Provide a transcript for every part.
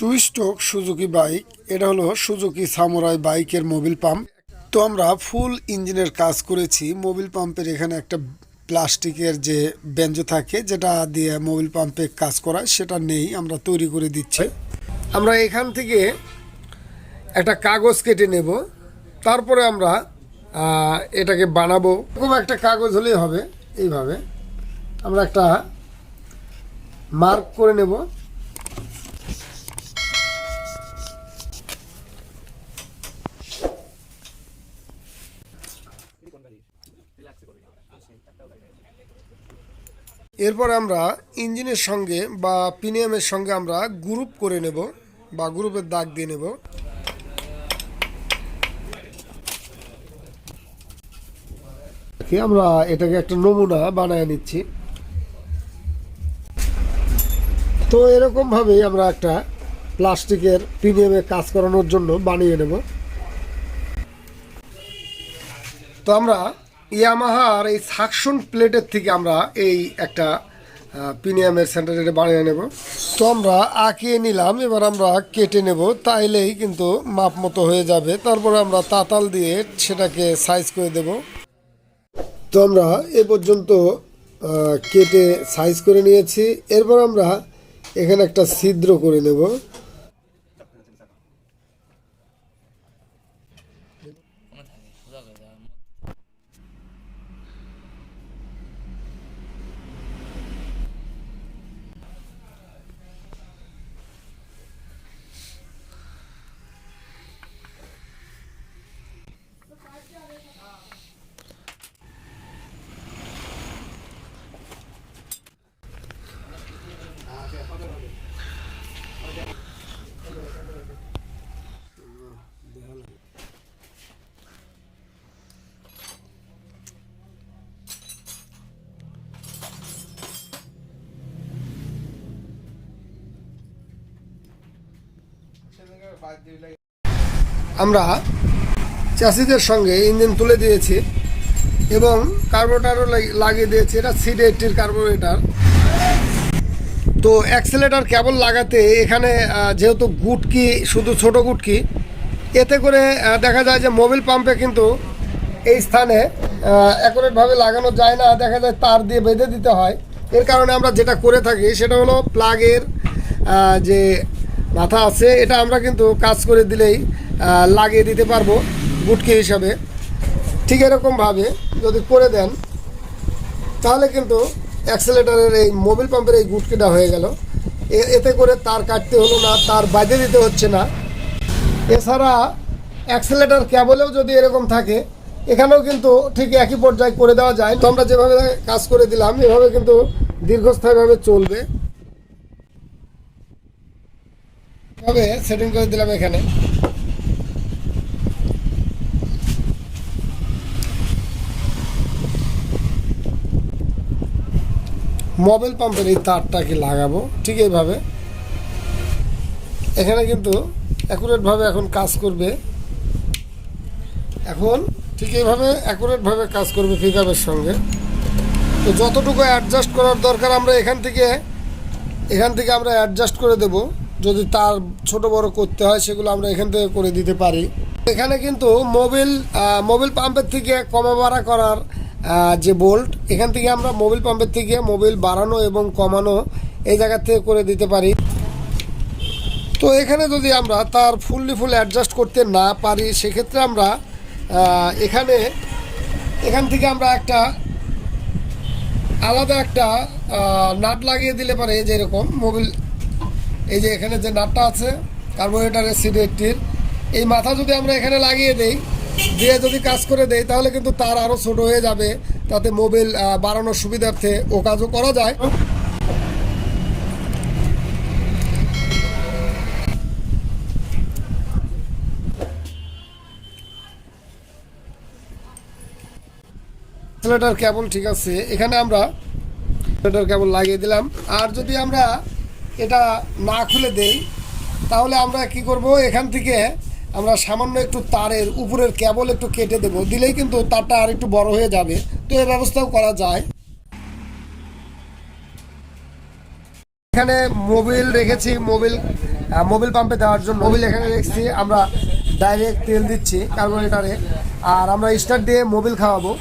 Two stroke Suzuki bike. এটা হলো Suzuki samurai বাইকের মোবিল পাম্প। তো আমরা ফুল ইঞ্জিনের কাজ করেছি। মোবিল পাম্পের এখানে একটা প্লাস্টিকের যে বেঞ্চ থাকে, যেটা দিয়ে মোবিল পাম্পে কাজ করায়, সেটা নেই, আমরা তৈরি করে দিচ্ছি। আমরা এখান থেকে একটা কাগজ কেটে নেব, তারপরে আমরা এটাকে বানাবো। এরকম একটা কাগজ হলেই হবে। এইভাবে আমরা একটা মার্ক করে নেব। এরপর আমরা ইঞ্জিনের সঙ্গে বা পিনিয়ামের সঙ্গে আমরা গ্রুপ করে নেব বা গ্রুপের দাগ দিয়ে নেব। আমরা এটাকে একটা নমুনা বানায় নিচ্ছি। তো এরকম ভাবেই আমরা একটা প্লাস্টিকের পিনিয়ামে কাজ করানোর জন্য বানিয়ে নেব। তো আমরা ইয়ামাহার এই সাকশন প্লেটের থেকে আমরা এই একটা পিনিয়ামের সেন্টারে বানিয়ে নেব। তো আমরা আঁকিয়ে নিলাম, এবার আমরা কেটে নেব, তাইলেই কিন্তু মাপ মতো হয়ে যাবে। তারপরে আমরা তাতাল দিয়ে সেটাকে সাইজ করে দেব। তো আমরা এ পর্যন্ত কেটে সাইজ করে নিয়েছি। এরপর আমরা এখানে একটা ছিদ্র করে নেব। আমরা চ্যাসিসের সঙ্গে ইঞ্জিন তুলে দিয়েছি এবং কার্বোরেটরও লাগিয়ে দিয়েছি। এটা C80 কার্বোরেটর। তো অ্যাক্সেলেটার কেবল লাগাতে এখানে যেহেতু গুটকি, শুধু ছোট গুটকি, এতে করে দেখা যায় যে মোবিল পাম্পে কিন্তু এই স্থানে অ্যাকুরেটভাবে লাগানো যায় না, দেখা যায় তার দিয়ে বেঁধে দিতে হয়। এর কারণে আমরা যেটা করে থাকি সেটা হলো প্লাগের যে মাথা আছে, এটা আমরা কিন্তু কাজ করে দিলেই লাগিয়ে দিতে পারবো গুটকি হিসাবে। ঠিক এরকমভাবে যদি করে দেন তাহলে কিন্তু অ্যাক্সেলেটারের এই মোবিল পাম্পের এই গুটকিটা হয়ে গেল। এতে করে তার কাটতে হলো না, তার বাইরে দিতে হচ্ছে না। এছাড়া অ্যাক্সেলেটার কেবলেও যদি এরকম থাকে, এখানেও কিন্তু ঠিক একই পর্যায়ে করে দেওয়া যায়। তো আমরা যেভাবে কাজ করে দিলাম এভাবে কিন্তু দীর্ঘস্থায়ীভাবে চলবে। এভাবে সেটিং করে দিলাম এখানে। মোবিল পাম্পের এই তারটাকে লাগাবো ঠিক এইভাবে। এখানে কিন্তু অ্যাকুরেটভাবে এখন কাজ করবে। এখন ঠিক এইভাবে অ্যাকুরেটভাবে কাজ করবে পিকআপের সঙ্গে। তো যতটুকু অ্যাডজাস্ট করার দরকার আমরা এখান থেকে আমরা অ্যাডজাস্ট করে দেব। যদি তার ছোট বড় করতে হয় সেগুলো আমরা এখান থেকে করে দিতে পারি। এখানে কিন্তু মোবিল পাম্পের থেকে কমা বাড়া করার যে বোল্ট, এখান থেকে আমরা মোবিল পাম্পের থেকে মোবিল বাড়ানো এবং কমানো এই জায়গা থেকে করে দিতে পারি। তো এখানে যদি আমরা তার ফুল অ্যাডজাস্ট করতে না পারি, সেক্ষেত্রে আমরা এখান থেকে আমরা একটা আলাদা একটা নাট লাগিয়ে দিলে পারে। যেরকম মোবিল, এই যে এখানে যে নাটটা আছে কার্বোরেটরের C80, এই মাথা যদি আমরা এখানে লাগিয়ে দেই, দিয়ে যদি কাজ করে দেই, তাহলে কিন্তু তার আরও ছোট হয়ে যাবে। তাতে মোবিল বাড়ানোর সুবিধার্থে ও কাজও করা যায়। অ্যাক্সেলেটর কেবল ঠিক আছে, এখানে আমরা অ্যাক্সেলেটর কেবল লাগিয়ে দিলাম। আর যদি আমরা এটা না খুলে দেই, তাহলে আমরা কি করব, এখান থেকে আমরা সামান্য একটু তারের উপরের কেবল একটু কেটে দেব, দিলেই কিন্তু তারটা আর একটু বড় হয়ে যাবে। তো এই ব্যবস্থাও করা যায়। এখানে মোবিল রেখেছি, মোবিল মোবিল পাম্পে দেওয়ার জন্য। মোবিল এখানে রেখেছি, আমরা ডাইরেক্ট তেল দিচ্ছি কার্বোরেটরে, আর আমরা স্টার্ট দিয়ে মোবিল খাওয়াবো।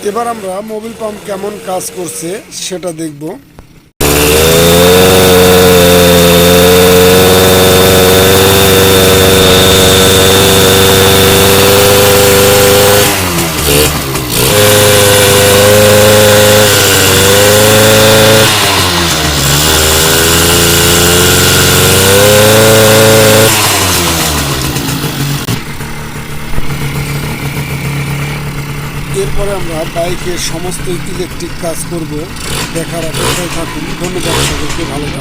এবার আমরা মোবিল পাম্প কেমন কাজ করছে সেটা দেখব। এরপরে আমরা বাইকের সমস্ত ইলেকট্রিক কাজ করব। দেখার অপেক্ষায় থাকুন। ধন্যবাদ সকলকে, ভালো থাকুন।